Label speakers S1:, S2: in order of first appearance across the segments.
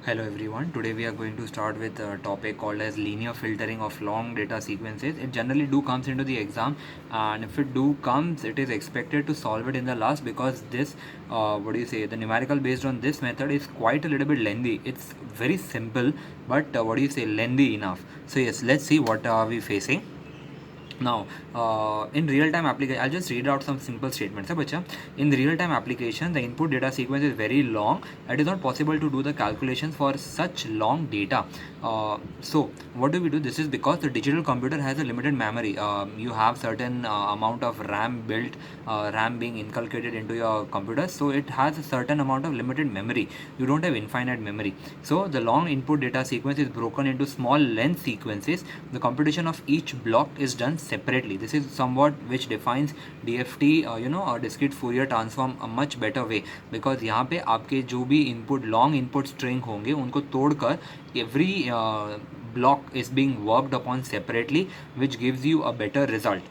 S1: Hello everyone. Today we are going to start with a topic called as linear filtering of long data sequences. It generally do comes into the exam, and if it do comes, it is expected to solve it in the last because this, the numerical based on this method is quite a little bit lengthy. It's very simple, but lengthy enough. So yes, let's see what are we facing. Now, in real-time application, I'll just read out some simple statements. Bacha. In the real-time application, the input data sequence is very long. It is not possible to do the calculations for such long data. So, what do? This is because the digital computer has a limited memory. You have certain amount of RAM built, RAM being inculcated into your computer. So, it has a certain amount of limited memory. You don't have infinite memory. So, the long input data sequence is broken into small length sequences. The computation of each block is done separately. This is somewhat which defines DFT or discrete Fourier transform a much better way, because यहाँ पे आपके जो भी input long input string होंगे उनको तोड़कर every block is being worked upon separately, which gives you a better result.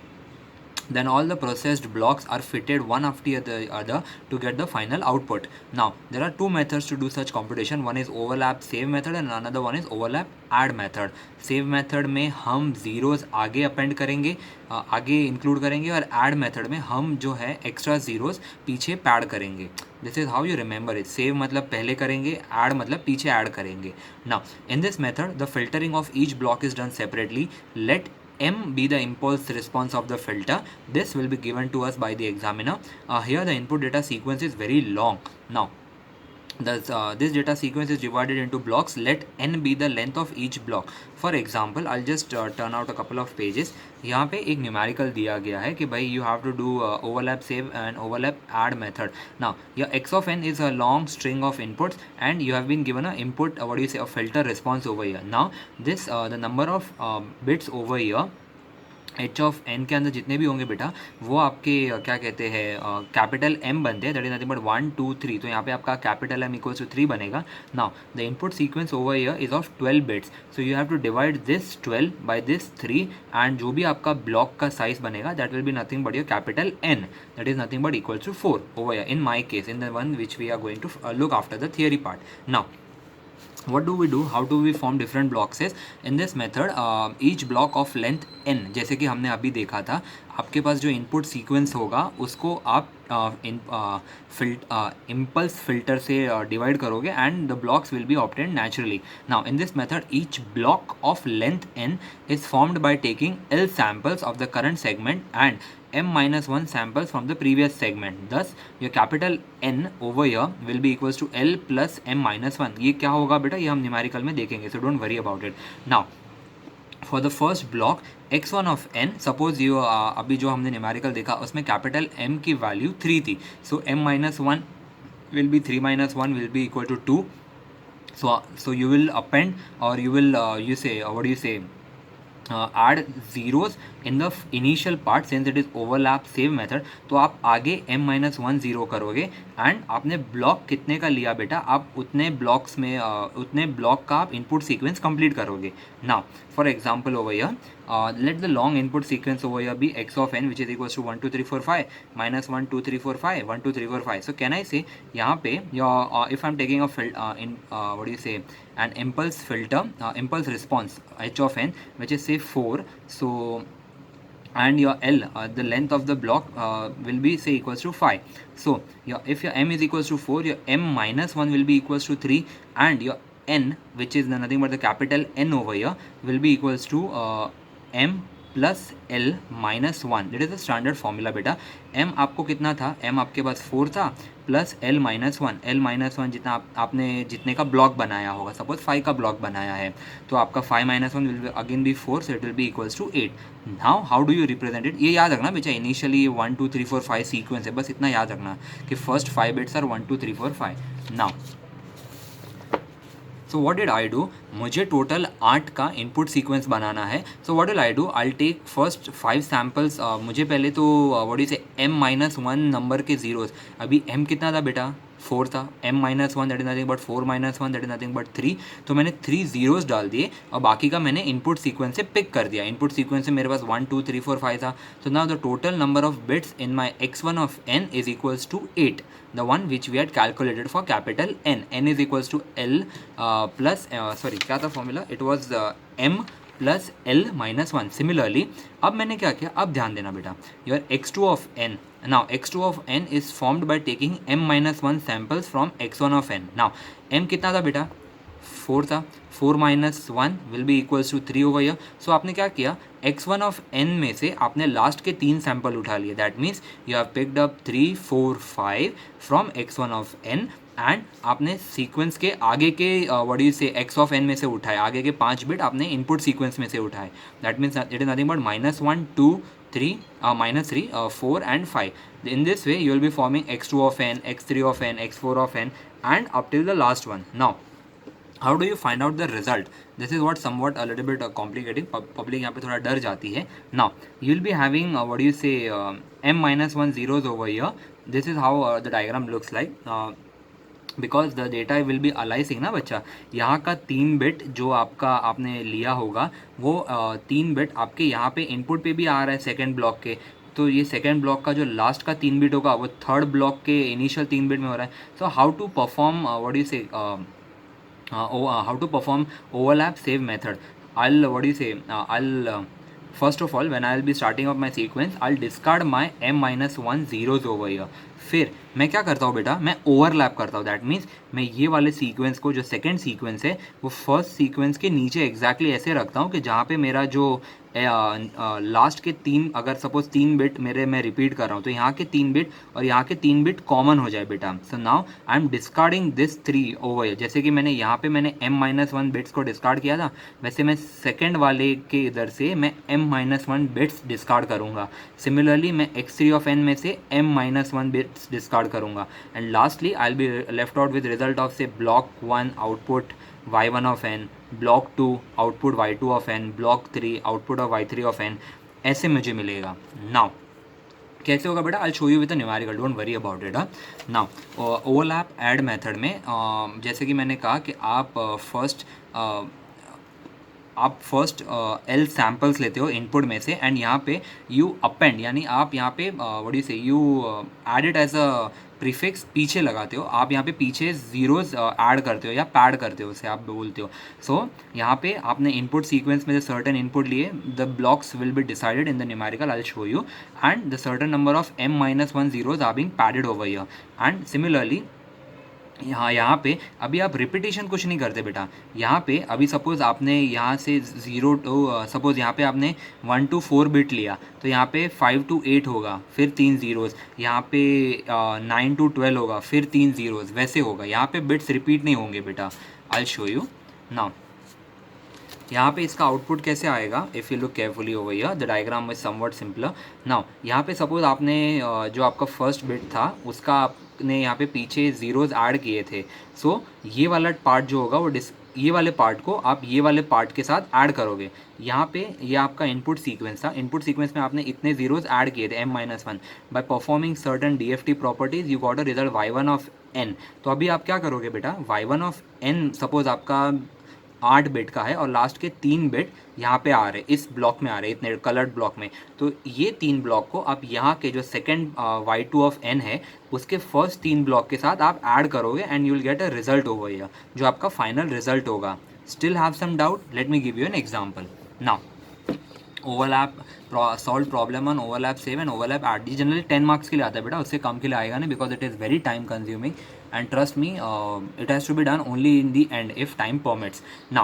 S1: Then all the processed blocks are fitted one after the other to get the final output. Now there are two methods to do such computation. One is overlap save method and another one is overlap add method. Save method में हम zeros आगे append करेंगे, आगे include करेंगे, और add method में हम जो है extra zeros पीछे pad करेंगे. This is how you remember it. Save मतलब पहले करेंगे, add मतलब पीछे add करेंगे. Now in this method the filtering of each block is done separately. Let M be the impulse response of the filter. This will be given to us by the examiner. Here the input data sequence is very long. Now this data sequence is divided into blocks. Let n be the length of each block. For example, I'll just turn out a couple of pages. यहाँ पे एक numerical दिया गया है कि भाई you have to do overlap save and overlap add method. Now your x of n is a long string of inputs and you have been given a input, a filter response over here. Now this the number of bits over here H of N के अंदर जितने भी होंगे बेटा वो आपके क्या कहते हैं कैपिटल एम बनते हैं. That is nothing but 1 2 3. तो यहाँ पे आपका कैपिटल एम इक्वल्स टू 3 बनेगा. Now the input sequence over here is of 12 bits. So you have to divide this 12 by this 3 and जो भी आपका ब्लॉक का साइज बनेगा that will be nothing but your capital N. That is nothing but equals to 4 over here in my case, in the one which we are going to look after the theory part. Now what do we do, how do we form different blocks is in this method each block of length n, जैसे कि हमने अभी देखा था, आपके पास जो input sequence होगा उसको आप impulse filter से divide करोगे and the blocks will be obtained naturally. Now in this method each block of length n is formed by taking L samples of the current segment and m minus 1 samples from the previous segment. Thus your capital N over here will be equals to L plus m minus 1. ये क्या होगा बेटा, ये हम numerical में देखेंगे, so don't worry about it. Now for the first block x1 of n, suppose ये अभी जो हमने न्यूमेरिकल देखा उसमें कैपिटल m की वैल्यू 3 थी. सो m minus 1 will be 3 minus 1 will be equal to 2. So you will append or you will add zeros in the initial part since it is overlap save method. तो आप आगे m minus 1 0 करोगे and आपने block कितने का लिया बेटा, आप उतने ब्लॉक्स में उतने ब्लॉक का आप इनपुट सीक्वेंस कंप्लीट करोगे. Now for example over here let the long input sequence over here be x of n which is equals to 1 2 3 4 5 minus 1 2 3 4 5 1 2 3 4 5. So can I say यहाँ पे your if I'm taking a an impulse filter impulse response h of n which is say 4, so and your L the length of the block will be say equals to 5. So if your m is equals to 4, your m minus 1 will be equals to 3 and your n, which is nothing but the capital N over here, will be equals to m plus L minus 1. That is the standard formula बेटा. m आपको कितना था, m आपके पास 4 था plus l minus 1. l minus 1 जितना आपने जितने का ब्लॉक बनाया होगा, सपोज 5 का ब्लॉक बनाया है तो आपका 5 minus 1 will again be 4, so it will be equals to 8. Now how do you represent it, ये याद रखना बेटा, इनिशियली 1 2 3 4 5 सीक्वेंस है, बस इतना याद रखना कि first 5 bits are 1 2 3 4 5. Now so what did I do, मुझे टोटल 8 का इनपुट सीक्वेंस बनाना है. So what will I do, I take first 5 samples. मुझे पहले तो what is m minus 1 number के जीरोस, अभी m कितना था बेटा 4 था, m-1 that is nothing but 4-1 that is nothing but 3, तो मैंने 3 zeros डाल दिए और बाकी का मैंने इनपुट सीक्वेंस से पिक कर दिया। इनपुट सीक्वेंस से मेरे पास 1 2 3 4 5 था, तो now the total number of bits in my x1 of n is equals to 8, the one which we had calculated for capital N. N is equals to L plus sorry क्या था formula, it was m plus L minus 1। Similarly अब मैंने क्या किया, अब ध्यान देना बेटा, your x2 of n, now x2 of n is formed by taking m minus 1 samples from x1 of n। now m कितना था बेटा, 4 था, 4 minus 1 will be equals to 3 over year. So आपने क्या किया, x1 ऑफ n में से आपने लास्ट के 3 सैंपल उठा लिए, that means you have picked up 3 4 5 from x1 of n and आपने सीक्वेंस के आगे के वडी से x ऑफ n में से उठाए, आगे के 5 बिट आपने इनपुट सीक्वेंस में से उठाए, that means it is nothing but -1 2 3 -3 4 and 5. In this way you will be forming x2 of n, x3 of n, x4 of n and up till the last one. Now how do you find out the result? This is what somewhat a little bit complicated, public यहाँ पे थोड़ा डर जाती है। Now you will be having what do you say m-1 zeros over here. This is how the diagram looks like. Because the data will be aliasing ना बच्चा, यहाँ का 3 बिट जो आपका आपने लिया होगा वो 3 बिट आपके यहाँ पे इनपुट पे भी आ रहा है सेकेंड ब्लॉक के, तो ये सेकेंड ब्लॉक का जो लास्ट का 3 बिट होगा वो थर्ड ब्लॉक के इनिशियल 3 बिट में हो रहा है। So how to perform what you say how to perform overlap save method, I'll what do you say I'll first of all when I'll be starting up my sequence I'll discard my m-1 zeros over here। फिर मैं क्या करता हूँ बेटा, मैं overlap करता हूँ, that means मैं ये वाले सीक्वेंस को जो सेकंड सीक्वेंस है वो फर्स्ट सीक्वेंस के नीचे एग्जैक्टली ऐसे रखता हूँ कि जहाँ पे मेरा जो लास्ट के 3, अगर सपोज 3 बिट मेरे मैं रिपीट कर रहा हूँ तो यहाँ के 3 बिट और यहाँ के 3 बिट कॉमन हो जाए बेटा। So now I am discarding this 3 over, जैसे कि मैंने यहाँ पे मैंने m-1 बिट्स को डिस्कार्ड किया था, वैसे मैं सेकेंड वाले के इधर से मैं m-1 बिट्स डिस्कार्ड करूँगा। सिमिलरली मैं x3 ऑफ n में से m-1 बिट्स डिस्कार्ड करूँगा and lastly I will be left out with result of say block 1 output y1 of n, block 2 output y2 of n, block 3 output of y3 of n, ऐसे मुझे मिलेगा। Now कैसे होगा बेटा, आई show you with numerical, don't worry about it. Now overlap add method में जैसे कि मैंने कहा कि आप फर्स्ट L सैम्पल्स लेते हो इनपुट में से एंड यहाँ पे यू अपेंड, यानी आप यहाँ पे what you say you add it as a prefix पीछे लगाते हो, आप यहाँ पे पीछे जीरोस ऐड करते हो या पैड करते हो, उसे आप बोलते हो। सो यहाँ पे आपने इनपुट सीक्वेंस में जो सर्टन इनपुट लिए, the blocks will be decided in the numerical, I show you, and the certain number of m-1 zeros are being padded over here. And similarly यहाँ पे अभी आप रिपीटेशन कुछ नहीं करते बेटा, यहाँ पे अभी सपोज़ आपने यहाँ से 0 to सपोज़ यहाँ पे आपने 1 to 4 बिट लिया तो यहाँ पे 5 to 8 होगा, फिर 3 zeros, यहाँ पे 9 to 12 होगा, फिर 3 zeros, वैसे होगा। यहाँ पे बिट्स रिपीट नहीं होंगे बेटा। आई शो यू नाउ यहाँ पे इसका आउटपुट कैसे आएगा, if you look carefully over here the diagram is somewhat simpler. Now यहाँ पे सपोज आपने जो आपका फर्स्ट बिट था उसका आपने यहाँ पे पीछे जीरोज ऐड किए थे, सो ये वाला पार्ट जो होगा वो ये वाले पार्ट को आप ये वाले पार्ट के साथ ऐड करोगे। यहाँ पे ये आपका इनपुट सीक्वेंस था, इनपुट सीक्वेंस में आपने इतने जीरोज ऐड किए थे m-1, by performing certain DFT properties you got a result y1 of n। तो अभी आप क्या करोगे बेटा, y1 ऑफ n सपोज आपका 8 बिट का है और लास्ट के 3 बिट यहाँ पे आ रहे, इस ब्लॉक में आ रहे, इतने कलर्ड ब्लॉक में, तो ये 3 ब्लॉक को आप यहाँ के जो सेकंड y2 ऑफ n है उसके फर्स्ट 3 ब्लॉक के साथ आप ऐड करोगे and you will get a result over here, जो आपका फाइनल रिजल्ट होगा। Still have some doubt, let me give you an example. Now overlap solve problem on overlap save and overlap add, ये generally 10 marks के लिए आता है बेटा, उससे कम के लिए आएगा नहीं, because it is very time consuming and trust me it has to be done only in the end if time permits. Now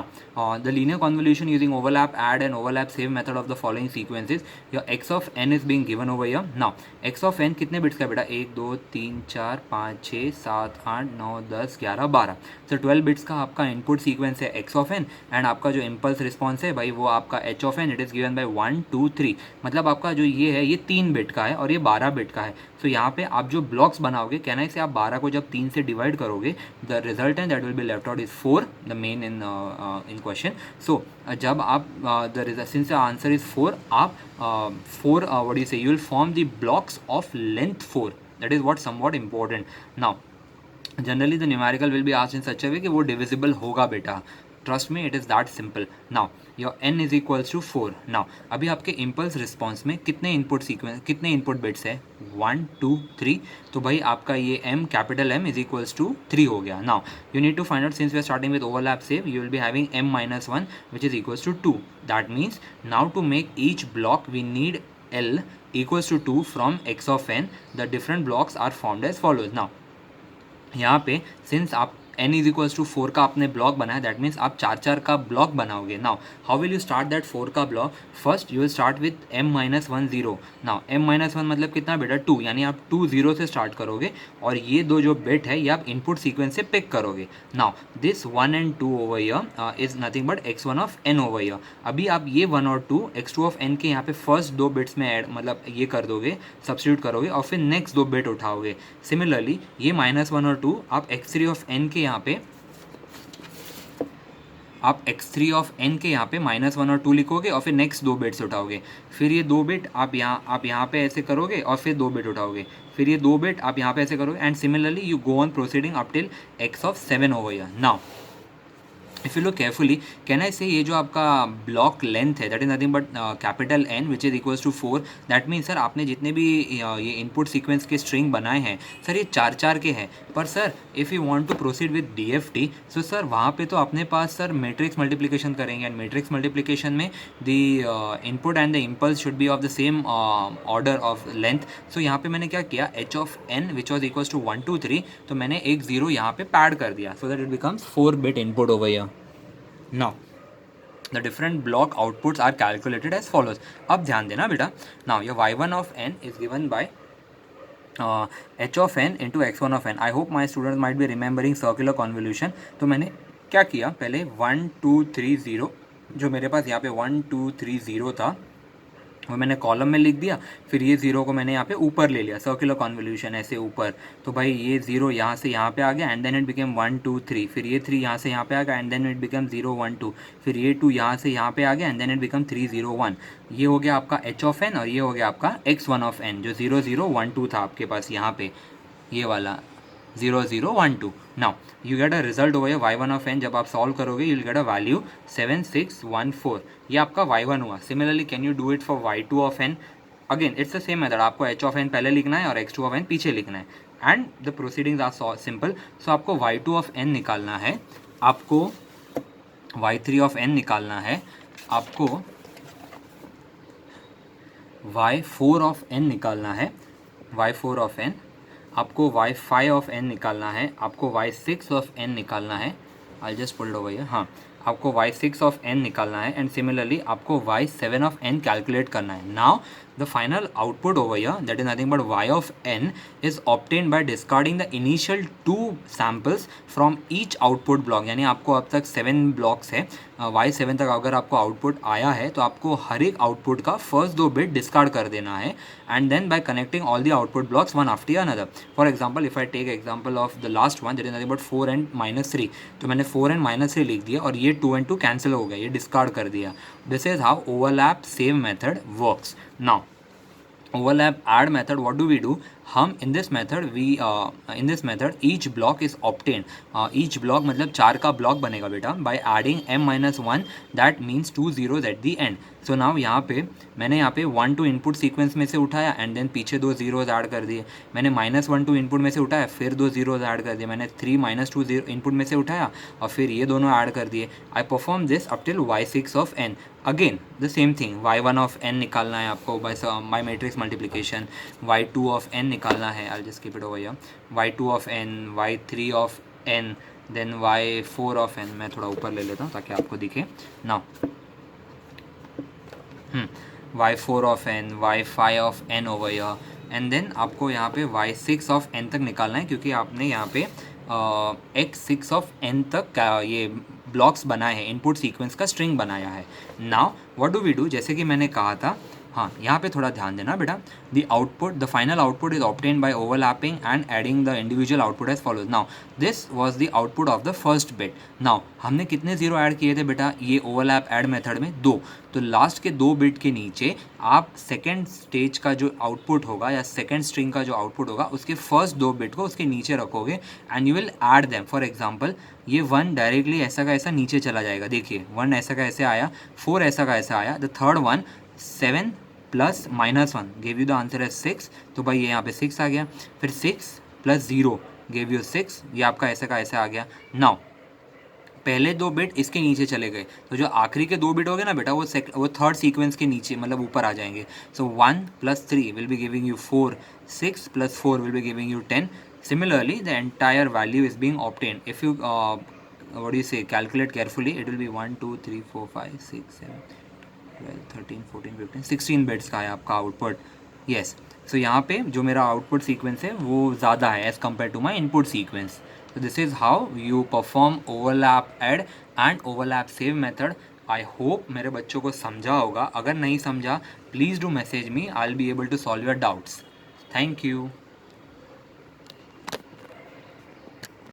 S1: the linear convolution using overlap add and overlap save method of the following sequences, your x of n is being given over here. Now x of n कितने bits का बेटा, 1 2 3 4 5 6 7 8 9 10 11 12, तो 12 bits का आपका input sequence है x of n and आपका जो impulse response है भाई वो आपका h of n, it is given by 1 2 3, मतलब आपका जो ये है ये 3 बिट का है और ये 12 बिट का है। सो यहाँ पे आप जो ब्लॉक्स बनाओगे, कहना है से आप 12 को जब 3 से डिवाइड करोगे the result and that will be left out is 4, the main in question. So जब आप the since the answer is 4, आप 4 what you say you will form the blocks of length 4, that is what somewhat important. Now generally the numerical will be asked in such a way कि वो डिविजिबल होगा बेटा, trust me it is that simple. Now your n is equals to 4. Now अभी आपके impulse response में कितने input bits है, 1 2 3. तो भाई आपका ये m capital M is equals to 3 हो गया. Now you need to find out, since we are starting with overlap save, you will be having m minus 1 which is equals to 2. That means now to make each block we need L equals to 2 from x of n. The different blocks are formed as follows. Now यहाँ पे since आप n is equals to 4 का आपने block बनाया, that means आप 4 का block बनाओगे. Now how will you start that 4 का block? First you will start with m minus 1 0. Now m minus 1 मतलब कितना बेटा, 2, यानी आप 2 0 से स्टार्ट करोगे और ये दो जो बिट है ये आप इनपुट सीक्वेंस से पिक करोगे. Now this 1 and 2 over here is nothing but x1 of n over here. अभी आप ये 1 और 2 x2 ऑफ n के यहाँ पे फर्स्ट दो बिट्स में ऐड मतलब ये कर दोगे, सब्स्टिट्यूट करोगे और फिर नेक्स्ट दो बिट उठाओगे. सिमिलरली ये माइनस 1 और 2 आप x3 ऑफ n के यहाँ पे माइनस 1 और 2 लिखोगे और फिर नेक्स्ट दो बिट्स उठाओगे. फिर ये दो बिट आप यहाँ पे ऐसे करोगे और फिर दो बिट उठाओगे. फिर ये दो बिट आप यहाँ पे ऐसे करोगे and similarly you go on proceeding up till x of 7 over here. Now if you look carefully, can I say ये जो आपका ब्लॉक लेंथ है that is nothing but capital N which is equals to 4. That means sir आपने जितने भी ये input sequence के string बनाए हैं सर ये 4 के हैं. पर sir if you want to proceed with DFT, so sir वहाँ पे तो अपने पास सर मैट्रिक्स मल्टीप्लिकेशन करेंगे एंड मैट्रिक्स मल्टीप्लिकेशन में the input and the impulse should be of the same order of length. So यहाँ पे मैंने क्या किया, h of n which was equals to 1 2 3, तो मैंने एक जीरो यहाँ पे पैड कर दिया so that it becomes 4 bit input over here. Now the different block outputs are calculated as follows. अब ध्यान देना बेटा. Now your y1 of n is given by h of n into x1 of n. I hope my students might be remembering circular convolution. तो मैंने क्या किया, पहले 1 2 3 0 जो मेरे पास यहाँ पे 1 2 3 0 था वो मैंने कॉलम में लिख दिया. फिर ये ज़ीरो को मैंने यहाँ पे ऊपर ले लिया, सर्कुलर कॉन्वोल्यूशन ऐसे ऊपर. तो भाई ये ज़ीरो यहाँ से यहाँ पे आ गया एंड देन इट बिकेम 1 2 3. फिर ये 3 यहाँ से यहाँ पे आ गया एंड देन इट बिकम 0 1 2. फिर ये 2 यहाँ से यहाँ पे आ गया एंड देन इट बिकम 3 0 1. ये हो गया आपका h ऑफ n और ये हो गया आपका x1 ऑफ n जो 0 0 1 2 था आपके पास यहाँ पे, ये वाला 0 0 1 2. Now you get a result over here y1 of n. जब आप सॉल्व करोगे you will get a value 7 6 1 4. ये आपका y1 हुआ. Similarly can you do it for y2 of n? Again it's the same method. आपको h of n पहले लिखना है और x2 ऑफ n पीछे लिखना है and the proceedings are simple. So आपको y2 ऑफ n निकालना है, आपको y3 ऑफ n निकालना है, आपको y4 ऑफ n निकालना है, y4 ऑफ n, आपको y5 ऑफ n निकालना है, आपको y6 ऑफ n निकालना है. I just pulled over here. हाँ, आपको y6 ऑफ n निकालना है एंड सिमिलरली आपको y7 ऑफ n कैलकुलेट करना है. Now the final output over here, that is nothing but y of n, is obtained by discarding the initial 2 samples from each output block. यानी आपको अब तक 7 blocks है, y7 तक अगर आपको आउटपुट आया है तो आपको हर एक आउटपुट का फर्स्ट दो बिट डिस्कार्ड कर देना है and then by connecting all the output blocks one after another. For example if I take example of the last one that is nothing but 4 and -3, तो मैंने 4 and -3 लिख दिया और ये 2 and 2 कैंसिल हो गया, ये डिस्कार्ड कर दिया. This is how overlap save method works. Now overlap add method, what do we do? हम in this method each block is obtained. each block मतलब 4 का ब्लॉक बनेगा बेटा by adding m-1, that means 2 zeros at the end. so now यहाँ पे मैंने यहाँ पे 1 2 इनपुट सीक्वेंस में से उठाया एंड देन पीछे 2 zeros ऐड कर दिए. मैंने -1 2 इनपुट में से उठाया फिर 2 zeros ऐड कर दिए. मैंने 3 -2 इनपुट में से उठाया और फिर ये दोनों ऐड कर दिए. I perform this up till y6 of n. Again the same thing, y1 of n निकालना है आपको by matrix multiplication. y2 of n निकालना है, I just keep it over here, y2 of n, y3 of n, then y4 of n. मैं थोड़ा ऊपर ले लेता हूँ ताकि आपको दिखे. Now y4 of n, y5 of n over here and then आपको यहाँ पे y6 ऑफ n तक निकालना है क्योंकि आपने यहाँ पे x6 ऑफ n तक ये ब्लॉक्स बनाए हैं, इनपुट सीक्वेंस का स्ट्रिंग बनाया है. Now what do we do, जैसे कि मैंने कहा था हाँ, यहाँ पे थोड़ा ध्यान देना बेटा. The output, the final output is obtained by overlapping and adding the individual output as follows. Now, this was the output of the first bit. Now, हमने कितने जीरो ऐड किए थे बेटा ये ओवरलैप ऐड मेथड में? 2. तो last के 2 bit के नीचे आप सेकेंड स्टेज का जो आउटपुट होगा या सेकेंड स्ट्रिंग का जो आउटपुट होगा उसके फर्स्ट 2 बिट को उसके नीचे रखोगे and you will add them. For example ये 1 डायरेक्टली ऐसा का ऐसा नीचे चला जाएगा. देखिए 1 ऐसा का ऐसे आया, 4 ऐसा का ऐसा आया. The third one 7 plus -1 gave you the answer है 6. तो भाई ये यहाँ पे 6 आ गया. फिर 6 प्लस 0 गेव यू 6. ये आपका ऐसे का ऐसे आ गया. नाउ पहले 2 बिट इसके नीचे चले गए तो जो आखिरी के 2 बिट हो गए ना बेटा वो थर्ड सीक्वेंस के नीचे मतलब ऊपर आ जाएंगे. सो 1 + 3 will be giving you 4. 6 + 4 will be giving you 10. Similarly, the entire value is being obtained. If you what do you say, calculate carefully, it will be 1 2 3 4 5 6 7 12 13 14 15 16 bits का है आपका आउटपुट. येस. सो यहाँ पे जो मेरा आउटपुट सीक्वेंस है वो ज़्यादा है as compare to my input sequence. So this is how you perform overlap add and overlap save method. I hope मेरे बच्चों को समझा होगा. अगर नहीं समझा, please do message me. I'll be able to solve your doubts. Thank you.